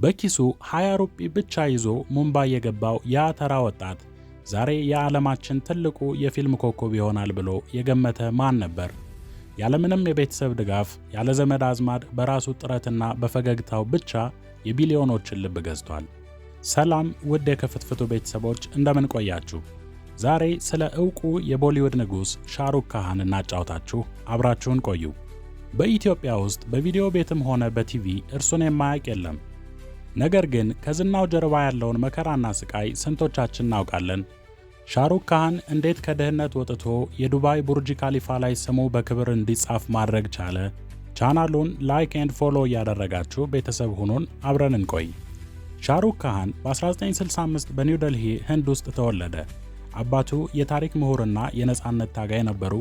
በኪሱ 20 ሩጲ ብቻ ይዞ ሙምባይ የገባው ያ ተራ ወጣት ዛሬ የዓለማችን ትልቁ የፊልም ኮከብ ይሆናል ብሎ የገመተ ማን ነበር? ያለምንም የቤተሰብ ድጋፍ፣ ያለ ዘመድ አዝማድ በራሱ ጥረትና በፈገግታው ብቻ የቢሊዮኖችን ልብ ገዝቷል። ሰላም ውድ የክፍትፍቱ ቤተሰቦች እንደምን ቆያችሁ? ዛሬ ስለ ዕውቁ የቦሊውድ ንጉሥ ሻሩክ ካህን እናጫውታችሁ። አብራችሁን ቆዩ። በኢትዮጵያ ውስጥ በቪዲዮ ቤትም ሆነ በቲቪ እርሱን የማያውቅ የለም። ነገር ግን ከዝናው ጀርባ ያለውን መከራና ስቃይ ስንቶቻችን እናውቃለን? ሻሩክ ካህን እንዴት ከድህነት ወጥቶ የዱባይ ቡርጅ ካሊፋ ላይ ስሙ በክብር እንዲጻፍ ማድረግ ቻለ? ቻናሉን ላይክ ኤንድ ፎሎ እያደረጋችሁ ቤተሰብ ሁኑን። አብረን እንቆይ። ሻሩክ ካህን በ1965 በኒው ደልሂ ህንድ ውስጥ ተወለደ። አባቱ የታሪክ ምሁርና የነጻነት ታጋይ ነበሩ።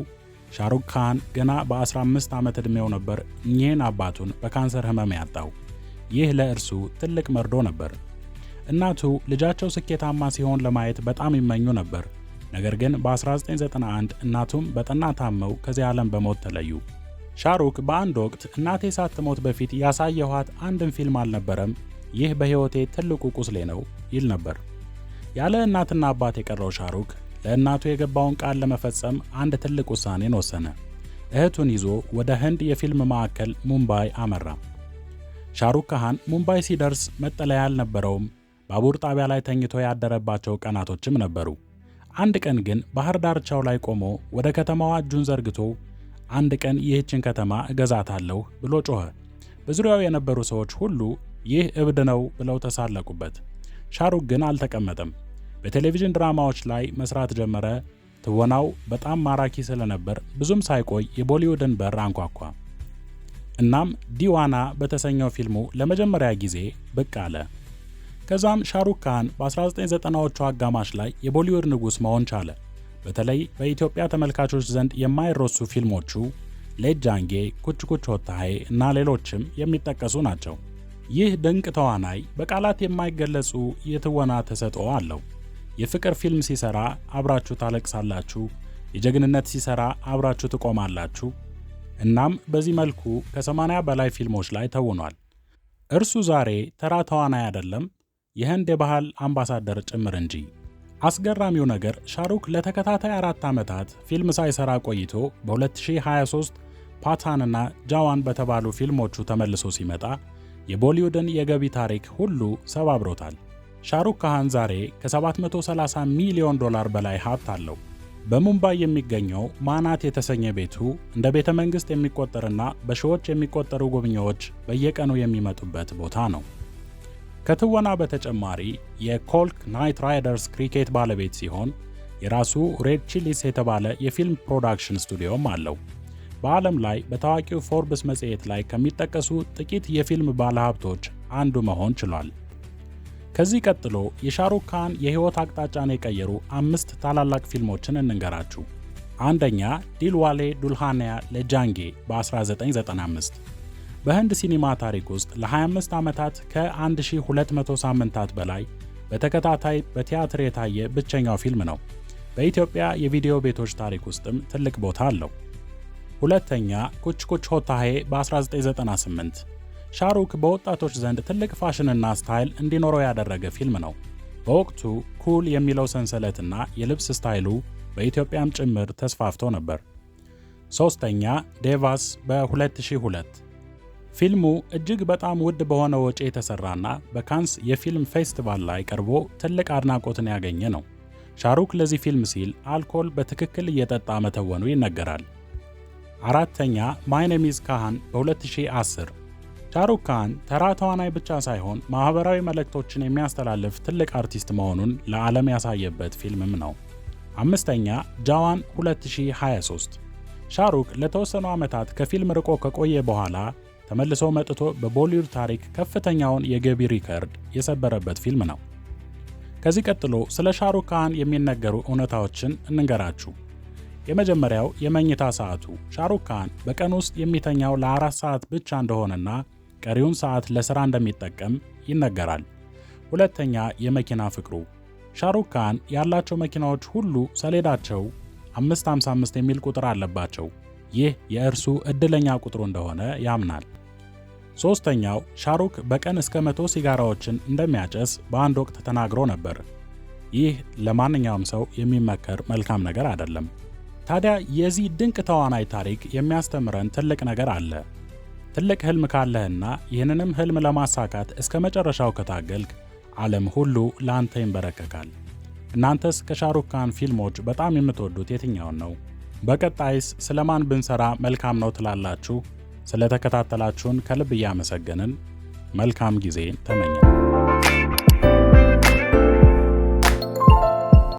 ሻሩክ ካህን ገና በ15 ዓመት ዕድሜው ነበር እኚህን አባቱን በካንሰር ህመም ያጣው። ይህ ለእርሱ ትልቅ መርዶ ነበር። እናቱ ልጃቸው ስኬታማ ሲሆን ለማየት በጣም ይመኙ ነበር። ነገር ግን በ1991 እናቱም በጠና ታመው ከዚህ ዓለም በሞት ተለዩ። ሻሩክ በአንድ ወቅት እናቴ ሳትሞት በፊት ያሳየኋት አንድም ፊልም አልነበረም፣ ይህ በሕይወቴ ትልቁ ቁስሌ ነው ይል ነበር። ያለ እናትና አባት የቀረው ሻሩክ ለእናቱ የገባውን ቃል ለመፈጸም አንድ ትልቅ ውሳኔን ወሰነ። እህቱን ይዞ ወደ ህንድ የፊልም ማዕከል ሙምባይ አመራ። ሻሩክ ካህን ሙምባይ ሲደርስ መጠለያ አልነበረውም። ባቡር ጣቢያ ላይ ተኝቶ ያደረባቸው ቀናቶችም ነበሩ። አንድ ቀን ግን ባህር ዳርቻው ላይ ቆሞ ወደ ከተማዋ እጁን ዘርግቶ አንድ ቀን ይህችን ከተማ እገዛታለሁ ብሎ ጮኸ። በዙሪያው የነበሩ ሰዎች ሁሉ ይህ እብድ ነው ብለው ተሳለቁበት። ሻሩክ ግን አልተቀመጠም። በቴሌቪዥን ድራማዎች ላይ መስራት ጀመረ። ትወናው በጣም ማራኪ ስለነበር ብዙም ሳይቆይ የቦሊውድን በር አንኳኳ። እናም ዲዋና በተሰኘው ፊልሙ ለመጀመሪያ ጊዜ ብቅ አለ። ከዛም ሻሩክ ካህን በ1990ዎቹ አጋማሽ ላይ የቦሊውድ ንጉሥ መሆን ቻለ። በተለይ በኢትዮጵያ ተመልካቾች ዘንድ የማይረሱ ፊልሞቹ ሌት ጃንጌ፣ ኩች ኩች ሆታሄ እና ሌሎችም የሚጠቀሱ ናቸው። ይህ ድንቅ ተዋናይ በቃላት የማይገለጹ የትወና ተሰጥኦ አለው። የፍቅር ፊልም ሲሰራ አብራችሁ ታለቅሳላችሁ፣ የጀግንነት ሲሰራ አብራችሁ ትቆማላችሁ። እናም በዚህ መልኩ ከ80 በላይ ፊልሞች ላይ ተውኗል። እርሱ ዛሬ ተራ ተዋናይ አይደለም፣ የህንድ የባህል አምባሳደር ጭምር እንጂ። አስገራሚው ነገር ሻሩክ ለተከታታይ 4 ዓመታት ፊልም ሳይሰራ ቆይቶ በ2023 ፓታንና ጃዋን በተባሉ ፊልሞቹ ተመልሶ ሲመጣ የቦሊውድን የገቢ ታሪክ ሁሉ ሰባብሮታል። ሻሩክ ካህን ዛሬ ከ730 ሚሊዮን ዶላር በላይ ሀብት አለው። በሙምባይ የሚገኘው ማናት የተሰኘ ቤቱ እንደ ቤተ መንግሥት የሚቆጠርና በሺዎች የሚቆጠሩ ጎብኚዎች በየቀኑ የሚመጡበት ቦታ ነው። ከትወና በተጨማሪ የኮልክ ናይት ራይደርስ ክሪኬት ባለቤት ሲሆን የራሱ ሬድ ቺሊስ የተባለ የፊልም ፕሮዳክሽን ስቱዲዮም አለው። በዓለም ላይ በታዋቂው ፎርብስ መጽሔት ላይ ከሚጠቀሱ ጥቂት የፊልም ባለሀብቶች አንዱ መሆን ችሏል። ከዚህ ቀጥሎ የሻሩክ ካህን የሕይወት አቅጣጫን የቀየሩ 5 ታላላቅ ፊልሞችን እንንገራችሁ። አንደኛ ዲልዋሌ ዱልሃኒያ ለ ጃንጌ በ1995 በህንድ ሲኒማ ታሪክ ውስጥ ለ25 ዓመታት ከ1200 ሳምንታት በላይ በተከታታይ በቲያትር የታየ ብቸኛው ፊልም ነው። በኢትዮጵያ የቪዲዮ ቤቶች ታሪክ ውስጥም ትልቅ ቦታ አለው። ሁለተኛ ኩች ኩች ሆታሄ በ1998 ሻሩክ በወጣቶች ዘንድ ትልቅ ፋሽንና ስታይል እንዲኖረው ያደረገ ፊልም ነው። በወቅቱ ኩል የሚለው ሰንሰለትና የልብስ ስታይሉ በኢትዮጵያም ጭምር ተስፋፍቶ ነበር። ሶስተኛ ዴቫስ በ2002 ፊልሙ እጅግ በጣም ውድ በሆነ ወጪ የተሰራና በካንስ የፊልም ፌስቲቫል ላይ ቀርቦ ትልቅ አድናቆትን ያገኘ ነው። ሻሩክ ለዚህ ፊልም ሲል አልኮል በትክክል እየጠጣ መተወኑ ይነገራል። አራተኛ ማይ ኔም ኢዝ ካህን በ2010 ሻሩክ ካህን ተራ ተዋናይ ብቻ ሳይሆን ማህበራዊ መልእክቶችን የሚያስተላልፍ ትልቅ አርቲስት መሆኑን ለዓለም ያሳየበት ፊልምም ነው። አምስተኛ ጃዋን 2023 ሻሩክ ለተወሰኑ ዓመታት ከፊልም ርቆ ከቆየ በኋላ ተመልሶ መጥቶ በቦሊውድ ታሪክ ከፍተኛውን የገቢ ሪከርድ የሰበረበት ፊልም ነው። ከዚህ ቀጥሎ ስለ ሻሩክ ካህን የሚነገሩ እውነታዎችን እንንገራችሁ። የመጀመሪያው የመኝታ ሰዓቱ ሻሩክ ካህን በቀን ውስጥ የሚተኛው ለ4 ሰዓት ብቻ እንደሆነና ቀሪውን ሰዓት ለሥራ እንደሚጠቀም ይነገራል። ሁለተኛ የመኪና ፍቅሩ ሻሩክ ካህን ያላቸው መኪናዎች ሁሉ ሰሌዳቸው 555 የሚል ቁጥር አለባቸው። ይህ የእርሱ ዕድለኛ ቁጥሩ እንደሆነ ያምናል። ሶስተኛው ሻሩክ በቀን እስከ 100 ሲጋራዎችን እንደሚያጨስ በአንድ ወቅት ተናግሮ ነበር። ይህ ለማንኛውም ሰው የሚመከር መልካም ነገር አይደለም። ታዲያ የዚህ ድንቅ ተዋናይ ታሪክ የሚያስተምረን ትልቅ ነገር አለ። ትልቅ ህልም ካለህና ይህንንም ህልም ለማሳካት እስከ መጨረሻው ከታገልክ ዓለም ሁሉ ለአንተ ይንበረከካል። እናንተስ ከሻሩክ ካን ፊልሞች በጣም የምትወዱት የትኛውን ነው? በቀጣይስ ስለማን ብንሰራ መልካም ነው ትላላችሁ? ስለተከታተላችሁን ከልብ እያመሰገንን መልካም ጊዜ ተመኘን።